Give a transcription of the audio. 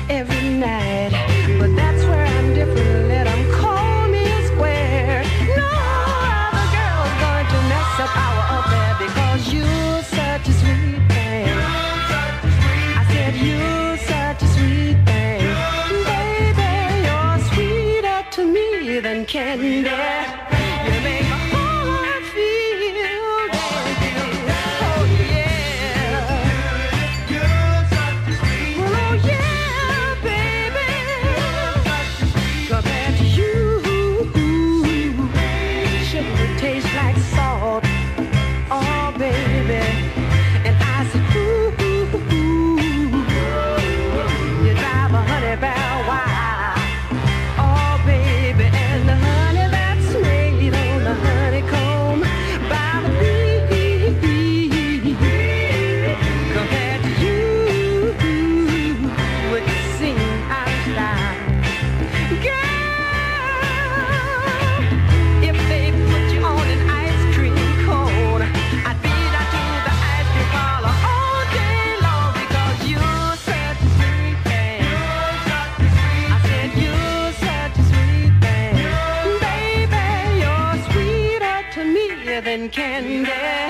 every night. But that's where I'm different. Let 'em call me a square. No other girl's going to mess up our affair because you're such a sweet thing. I said you're such a sweet thing. Baby, you're sweeter to me than candy. You make my heart feel dandy. Oh yeah. Oh yeah, baby. Compared to you, sugar would taste like salt. Oh baby. And I said ooh, you drive a honey barrel wild. Oh baby, and the honey that's made on the honeycomb by the bee. Compared to you, would seem out of style. Girl, if they put you on an ice cream cone, I'd be down to the ice cream parlor all day long because you're such a sweet thing. I said you're such a sweet thing. Baby, you're sweeter to me than candy.